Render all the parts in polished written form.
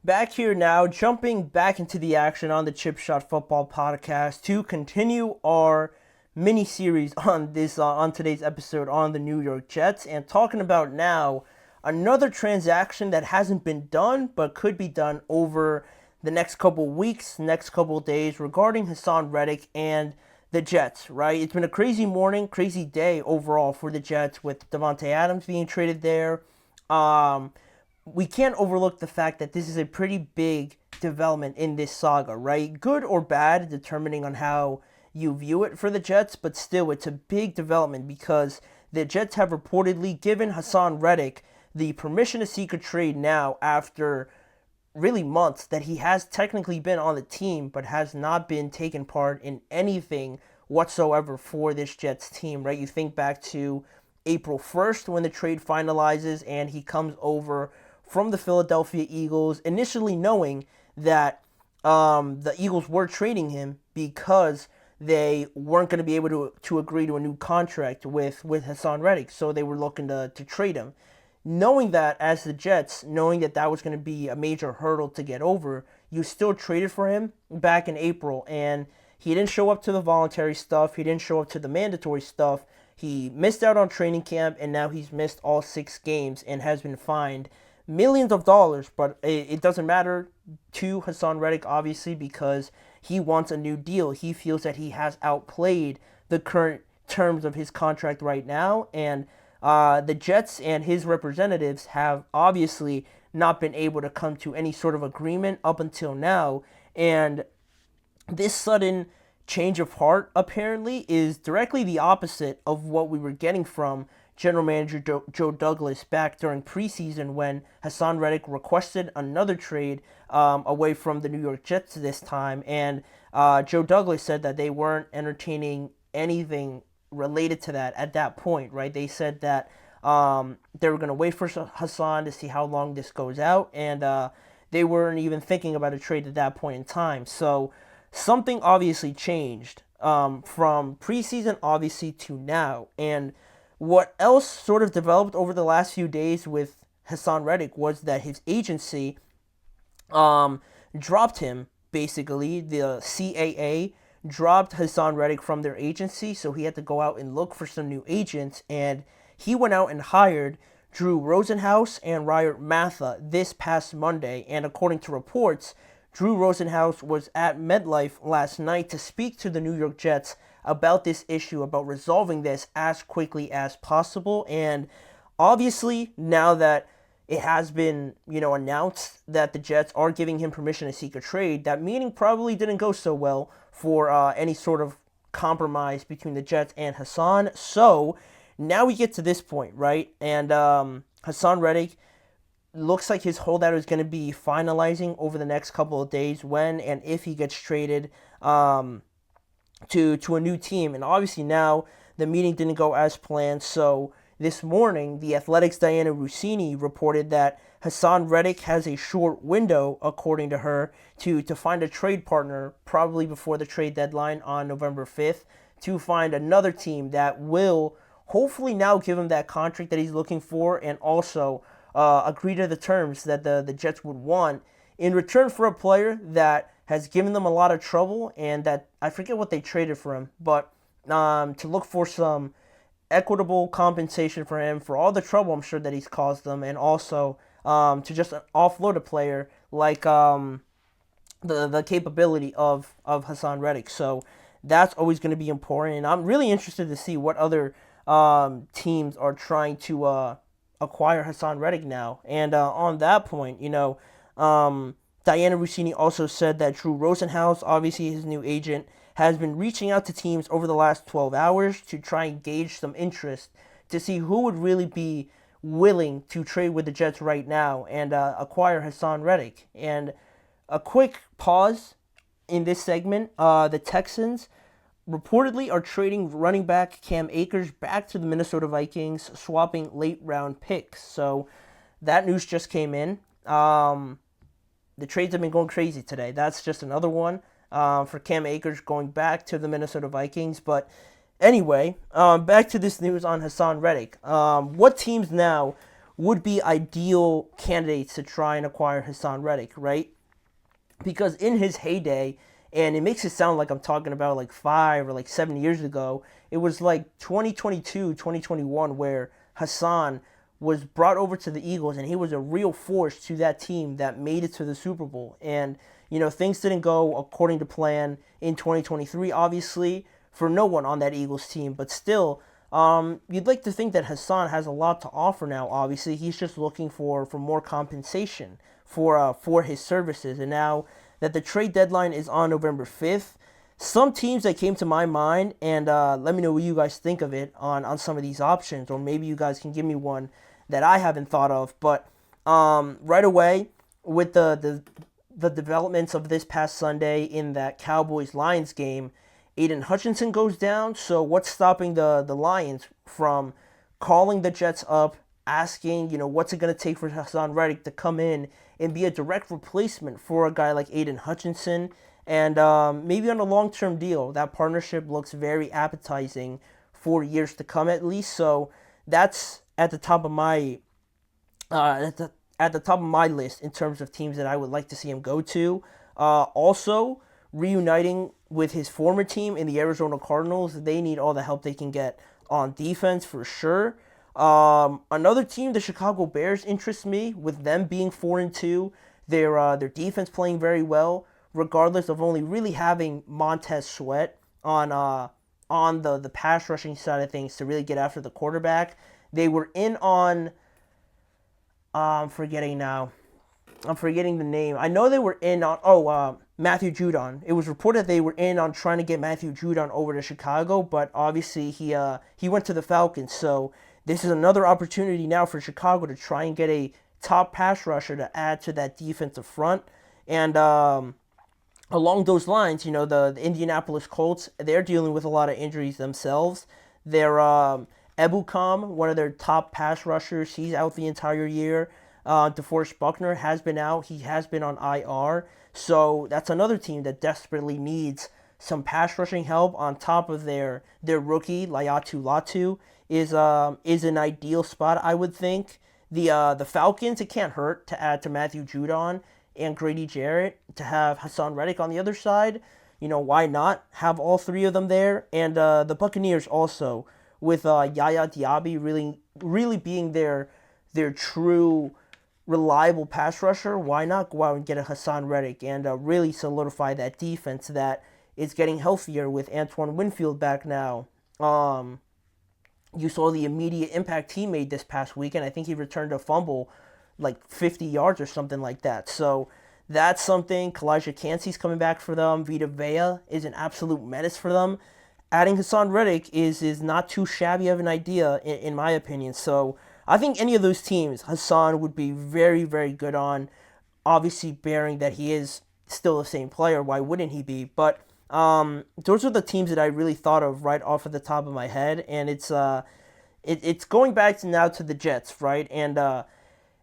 Back here now, jumping back into the action on the Chip Shot Football Podcast to continue our mini series on on today's episode on the New York Jets, and talking about now another transaction that hasn't been done but could be done over the next couple weeks, next couple days, regarding Haason Reddick and the Jets. Right, it's been a crazy morning, crazy day overall for the Jets with Davante Adams being traded there. We can't overlook the fact that this is a pretty big development in this saga, right? Good or bad, depending on how you view it for the Jets, but still, it's a big development because the Jets have reportedly given Haason Reddick the permission to seek a trade now after really months that he has technically been on the team, but has not been taking part in anything whatsoever for this Jets team, right? You think back to April 1st when the trade finalizes and he comes over from the Philadelphia Eagles, initially knowing that the Eagles were trading him because they weren't going to be able to agree to a new contract with Haason Reddick, so they were looking to trade him. Knowing that as the Jets, knowing that that was going to be a major hurdle to get over, you still traded for him back in April, and he didn't show up to the voluntary stuff, he didn't show up to the mandatory stuff, he missed out on training camp, and now he's missed all 6 games and has been fined millions of dollars, but it doesn't matter to Haason Reddick, obviously, because he wants a new deal. He feels that he has outplayed the current terms of his contract right now, and the Jets and his representatives have obviously not been able to come to any sort of agreement up until now, and this sudden change of heart apparently is directly the opposite of what we were getting from General Manager Joe Douglas back during preseason when Haason Reddick requested another trade away from the New York Jets this time, and Joe Douglas said that they weren't entertaining anything related to that at that point, right? They said that they were going to wait for Haason to see how long this goes out, and they weren't even thinking about a trade at that point in time. So something obviously changed from preseason, obviously, to now, and what else sort of developed over the last few days with Haason Reddick was that his agency dropped him, basically. The CAA dropped Haason Reddick from their agency, so he had to go out and look for some new agents, and he went out and hired Drew Rosenhaus and Ryan Matha this past Monday, and according to reports, Drew Rosenhaus was at MetLife last night to speak to the New York Jets about this issue, about resolving this as quickly as possible. And obviously, now that it has been, announced that the Jets are giving him permission to seek a trade, that meeting probably didn't go so well for any sort of compromise between the Jets and Haason. So now we get to this point, right? And Haason Reddick looks like his holdout is going to be finalizing over the next couple of days when and if he gets traded to a new team. And obviously now the meeting didn't go as planned, so this morning the Athletic's Diana Rossini reported that Haason Reddick has a short window, according to her, to find a trade partner probably before the trade deadline on November 5th, to find another team that will hopefully now give him that contract that he's looking for, and also agree to the terms that the Jets would want in return for a player that has given them a lot of trouble, and that I forget what they traded for him, but to look for some equitable compensation for him for all the trouble I'm sure that he's caused them, and also to just offload a player like the capability of Haason Reddick. So that's always going to be important, and I'm really interested to see what other teams are trying to acquire Haason Reddick now. And on that point, Diana Rossini also said that Drew Rosenhaus, obviously his new agent, has been reaching out to teams over the last 12 hours to try and gauge some interest to see who would really be willing to trade with the Jets right now and acquire Haason Reddick. And a quick pause in this segment, the Texans reportedly are trading running back Cam Akers back to the Minnesota Vikings, swapping late round picks. So that news just came in. The trades have been going crazy today. That's just another one for Cam Akers going back to the Minnesota Vikings. But anyway, back to this news on Haason Reddick. What teams now would be ideal candidates to try and acquire Haason Reddick, right? Because in his heyday, and it makes it sound like I'm talking about like 5 or 7 years ago, it was like 2022, 2021, where Haason was brought over to the Eagles and he was a real force to that team that made it to the Super Bowl. And, things didn't go according to plan in 2023, obviously, for no one on that Eagles team, but still, you'd like to think that Haason has a lot to offer now. Obviously, he's just looking for more compensation for his services. And now that the trade deadline is on November 5th, some teams that came to my mind, and let me know what you guys think of it on some of these options, or maybe you guys can give me one that I haven't thought of. But right away, with the developments of this past Sunday in that Cowboys-Lions game, Aiden Hutchinson goes down. So what's stopping the Lions from calling the Jets up, asking, what's it going to take for Haason Reddick to come in and be a direct replacement for a guy like Aiden Hutchinson? And maybe on a long-term deal. That partnership looks very appetizing for years to come, at least. So that's at the top of my at the top of my list in terms of teams that I would like to see him go to. Also, reuniting with his former team in the Arizona Cardinals. They need all the help they can get on defense for sure. Another team, the Chicago Bears, interests me with them being 4-2. Their defense playing very well, regardless of only really having Montez Sweat on the pass rushing side of things to really get after the quarterback. They were in on I'm forgetting the name. I know they were in on Matthew Judon. It was reported they were in on trying to get Matthew Judon over to Chicago, but obviously he went to the Falcons. So this is another opportunity now for Chicago to try and get a top pass rusher to add to that defensive front. And along those lines, the Indianapolis Colts, they're dealing with a lot of injuries themselves. They're Ebukam, one of their top pass rushers, he's out the entire year. DeForest Buckner has been out. He has been on IR. So that's another team that desperately needs some pass rushing help on top of their rookie, Laiatu Latu, is an ideal spot, I would think. The Falcons, it can't hurt to add to Matthew Judon and Grady Jarrett, to have Haason Reddick on the other side. Why not have all three of them there? And the Buccaneers also, with Yaya Diaby really being their true reliable pass rusher, why not go out and get a Haason Reddick and really solidify that defense that is getting healthier with Antoine Winfield back now. You saw the immediate impact he made this past weekend. I think he returned a fumble like 50 yards or something like that. So that's something. Kalijah Cansey's coming back for them. Vita Vea is an absolute menace for them. Adding Haason Reddick is not too shabby of an idea, in my opinion. So I think any of those teams, Haason would be very, very good on. Obviously, bearing that he is still the same player, why wouldn't he be? But those are the teams that I really thought of right off of the top of my head, and it's going back to the Jets, right? And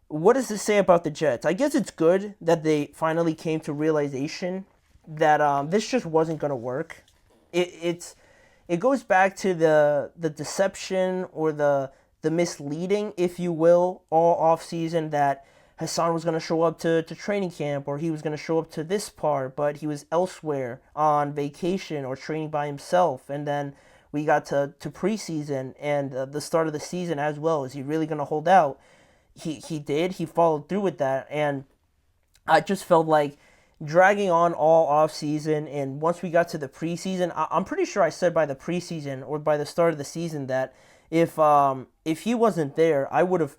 what does this say about the Jets? I guess it's good that they finally came to realization that this just wasn't going to work. It goes back to the deception or the misleading, if you will, all offseason that Haason was going to show up to training camp, or he was going to show up to this part, but he was elsewhere on vacation or training by himself. And then we got to preseason and the start of the season as well. Is he really going to hold out? He did. He followed through with that. And I just felt like dragging on all offseason, and once we got to the preseason, I'm pretty sure I said by the preseason or by the start of the season that if he wasn't there, I would have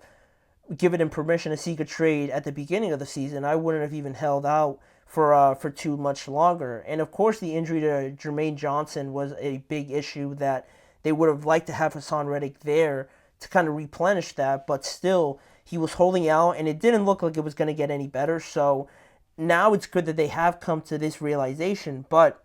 given him permission to seek a trade at the beginning of the season. I wouldn't have even held out for too much longer. And of course, the injury to Jermaine Johnson was a big issue that they would have liked to have Haason Reddick there to kind of replenish that, but still, he was holding out, and it didn't look like it was going to get any better. So now it's good that they have come to this realization, but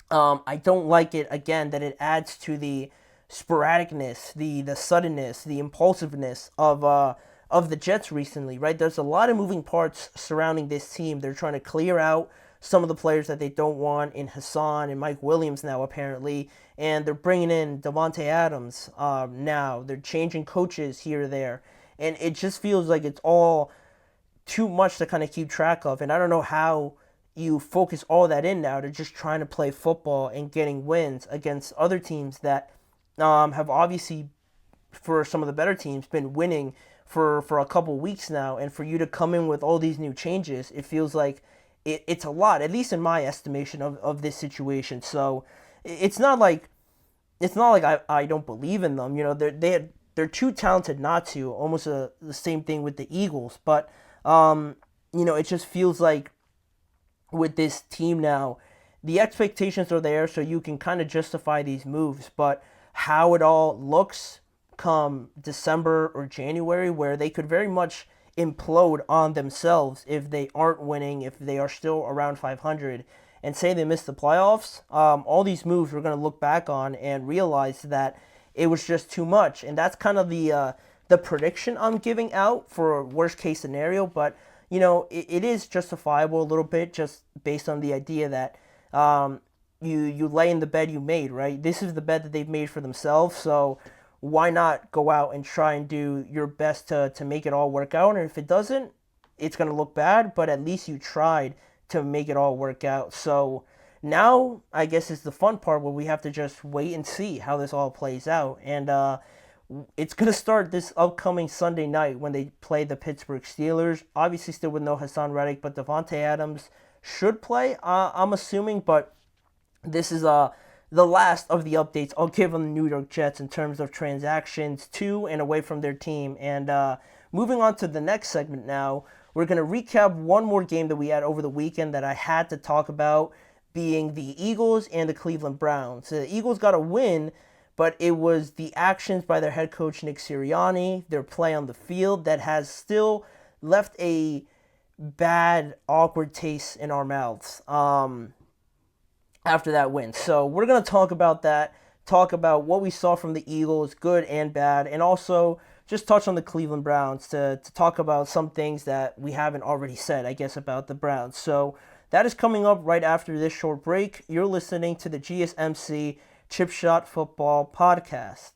I don't like it, again, that it adds to the sporadicness, the suddenness, the impulsiveness of the Jets recently, right? There's a lot of moving parts surrounding this team. They're trying to clear out some of the players that they don't want in Haason and Mike Williams now, apparently, and they're bringing in Davante Adams now. They're changing coaches here or there. And it just feels like it's all too much to kind of keep track of. And I don't know how you focus all that in now to just trying to play football and getting wins against other teams that have obviously, for some of the better teams, been winning for a couple weeks now. And for you to come in with all these new changes, it feels like it's a lot, at least in my estimation of this situation. So it's not like I don't believe in them. You know, they're too talented not to. Almost the same thing with the Eagles. But it just feels like with this team now, the expectations are there, so you can kind of justify these moves. But how it all looks come December or January, where they could very much implode on themselves if they aren't winning, if they are still around 500, and say they miss the playoffs, all these moves we're going to look back on and realize that it was just too much. And that's kind of the prediction I'm giving out for a worst case scenario. But it is justifiable a little bit, just based on the idea that you lay in the bed you made, right? This is the bed that they've made for themselves, so why not go out and try and do your best to make it all work out? And if it doesn't, it's going to look bad, but at least you tried to make it all work out. So now I guess is the fun part, where we have to just wait and see how this all plays out. And it's going to start this upcoming Sunday night when they play the Pittsburgh Steelers. Obviously still with no Haason Reddick, but Devontae Adams should play, I'm assuming. But this is the last of the updates I'll give on the New York Jets in terms of transactions to and away from their team. And moving on to the next segment now, we're going to recap one more game that we had over the weekend that I had to talk about, being the Eagles and the Cleveland Browns. The Eagles got a win, but it was the actions by their head coach Nick Sirianni, their play on the field, that has still left a bad, awkward taste in our mouths after that win. So we're going to talk about that, talk about what we saw from the Eagles, good and bad, and also just touch on the Cleveland Browns to talk about some things that we haven't already said, I guess, about the Browns. So that is coming up right after this short break. You're listening to the GSMC Chip Shot Football Podcast.